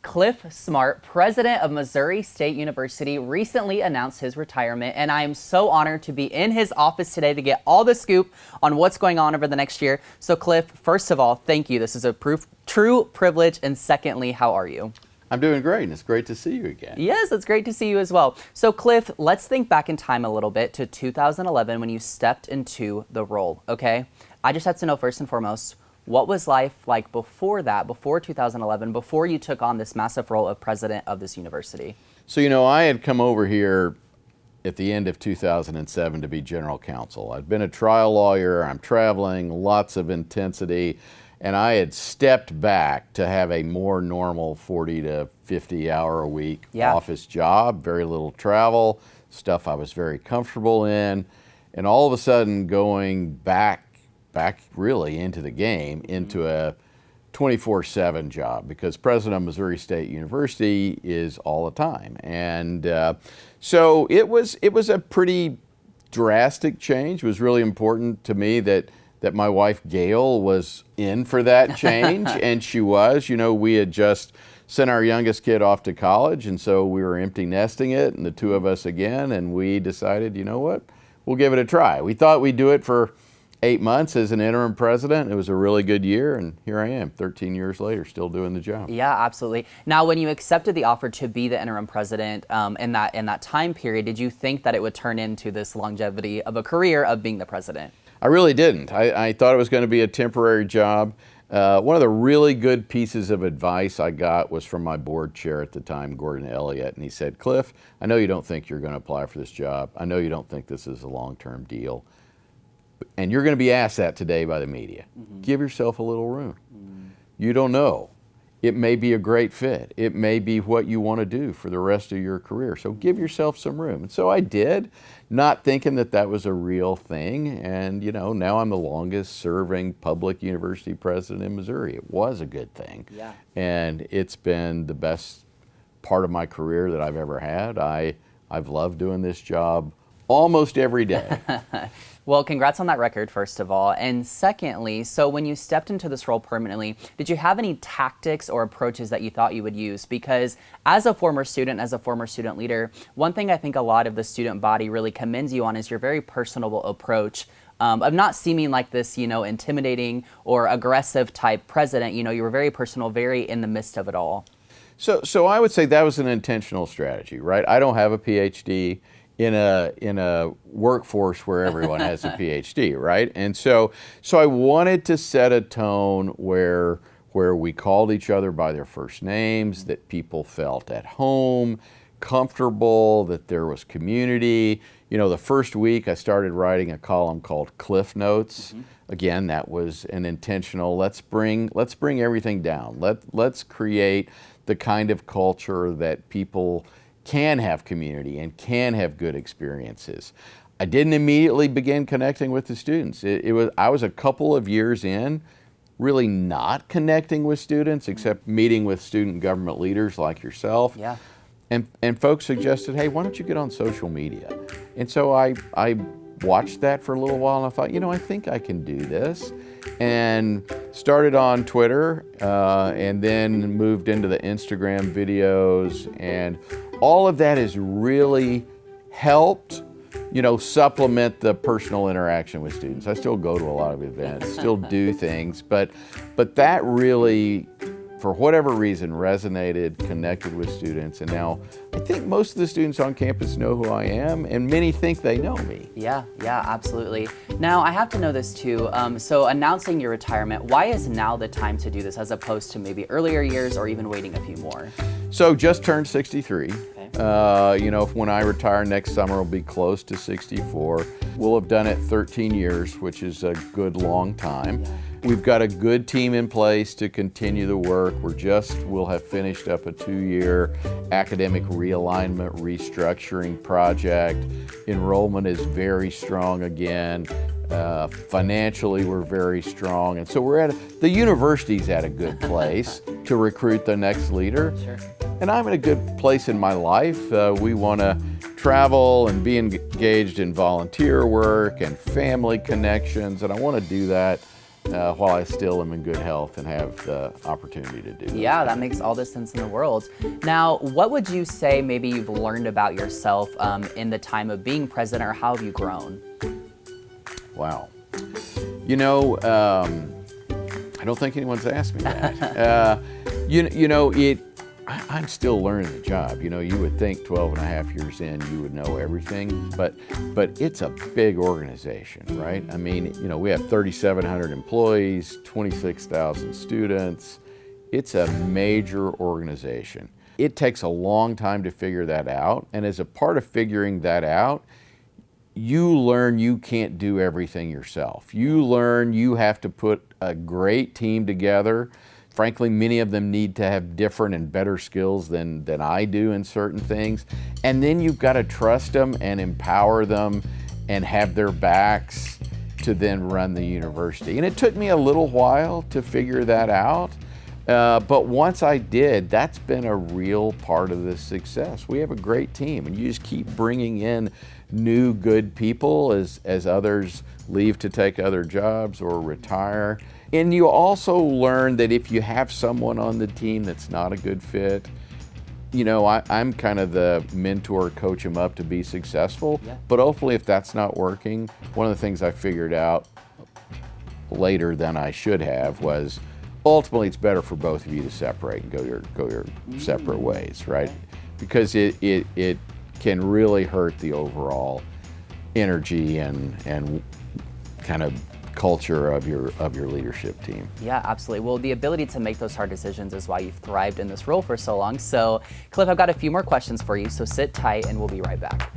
Clif Smart, president of Missouri State University, recently announced his retirement, and I am so honored to be in his office today to get all the scoop on what's going on over the next year. So Clif, first of all, thank you. This is a true privilege. And secondly, how are you? I'm doing great, and it's great to see you again. Yes, it's great to see you as well. So Clif, let's think back in time a little bit to 2011 when you stepped into the role, okay? I just had to know first and foremost, what was life like before that, before 2011, before you took on this massive role of president of this university? So, I had come over here at the end of 2007 to be general counsel. I'd been a trial lawyer, I'm traveling, lots of intensity, and I had stepped back to have a more normal 40 to 50 hour a week office job, very little travel, stuff I was very comfortable in, and all of a sudden going back really into the game, into a 24/7 job, because president of Missouri State University is all the time. And so it was a pretty drastic change. It was really important to me that my wife Gail was in for that change, and she was. We had just sent our youngest kid off to college, and so we were empty nesting it, and the two of us again, and we decided, you know what, we'll give it a try. We thought we'd do it for 8 months as an interim president. It was a really good year, and here I am 13 years later still doing the job. Yeah, absolutely. Now, when you accepted the offer to be the interim president in that time period, did you think that it would turn into this longevity of a career of being the president? I really didn't. I thought it was going to be a temporary job. One of the really good pieces of advice I got was from my board chair at the time, Gordon Elliott, and he said, Clif, I know you don't think you're going to apply for this job. I know you don't think this is a long-term deal. And you're going to be asked that today by the media. Give yourself a little room. You don't know. It may be a great fit. It may be what you want to do for the rest of your career. So give yourself some room. And so I did, not thinking that was a real thing. And, now I'm the longest serving public university president in Missouri. It was a good thing. Yeah. And it's been the best part of my career that I've ever had. I've loved doing this job almost every day. Well, congrats on that record, first of all. And secondly, so when you stepped into this role permanently, did you have any tactics or approaches that you thought you would use? Because as a former student leader, one thing I think a lot of the student body really commends you on is your very personable approach of not seeming like this, intimidating or aggressive type president. You were very personal, very in the midst of it all. So I would say that was an intentional strategy, right? I don't have a PhD in a workforce where everyone has a PhD, right? And so I wanted to set a tone where we called each other by their first names, that people felt at home, comfortable, that there was community. The first week I started writing a column called Clif Notes. Again, that was an intentional, let's bring everything down. Let's create the kind of culture that people can have community and can have good experiences. I didn't immediately begin connecting with the students. I was a couple of years in, really not connecting with students, except meeting with student government leaders like yourself. Yeah. And folks suggested, hey, why don't you get on social media? And so I watched that for a little while, and I thought, I think I can do this. And started on Twitter, and then moved into the Instagram videos, and all of that has really helped, supplement the personal interaction with students. I still go to a lot of events, still do things, but that really, for whatever reason, resonated, connected with students, and now I think most of the students on campus know who I am, and many think they know me. Yeah, absolutely. Now, I have to know this too. So announcing your retirement, why is now the time to do this as opposed to maybe earlier years or even waiting a few more? So just turned 63. Okay. When I retire next summer, I'll be close to 64. We'll have done it 13 years, which is a good long time. Yeah. We've got a good team in place to continue the work. We'll have finished up a 2-year academic realignment, restructuring project. Enrollment is very strong again. Financially, we're very strong. And so the university's at a good place to recruit the next leader. Sure. And I'm in a good place in my life. We want to travel and be engaged in volunteer work and family connections, and I want to do that while I still am in good health and have the opportunity to do those Yeah, that things. makes all the sense in the world. Now, what would you say maybe you've learned about yourself in the time of being president, or how have you grown? Wow. You know, I don't think anyone's asked me that. I'm still learning the job. You know, you would think 12 and a half years in, you would know everything, but it's a big organization, right? I mean, you know, we have 3,700 employees, 26,000 students. It's a major organization. It takes a long time to figure that out, and as a part of figuring that out, you learn you can't do everything yourself. You learn you have to put a great team together. Frankly, many of them need to have different and better skills than I do in certain things. And then you've got to trust them and empower them and have their backs to then run the university. And it took me a little while to figure that out. But once I did, that's been a real part of the success. We have a great team, and you just keep bringing in new good people as others leave to take other jobs or retire. And you also learn that if you have someone on the team that's not a good fit, you know, I'm kind of the mentor, coach them up to be successful. Yeah. But hopefully if that's not working, one of the things I figured out later than I should have was ultimately it's better for both of you to separate and go your separate ways, right? Because it can really hurt the overall energy and kind of culture of your leadership team. Yeah, absolutely. Well, the ability to make those hard decisions is why you've thrived in this role for so long. So, Clif, I've got a few more questions for you, so sit tight and we'll be right back.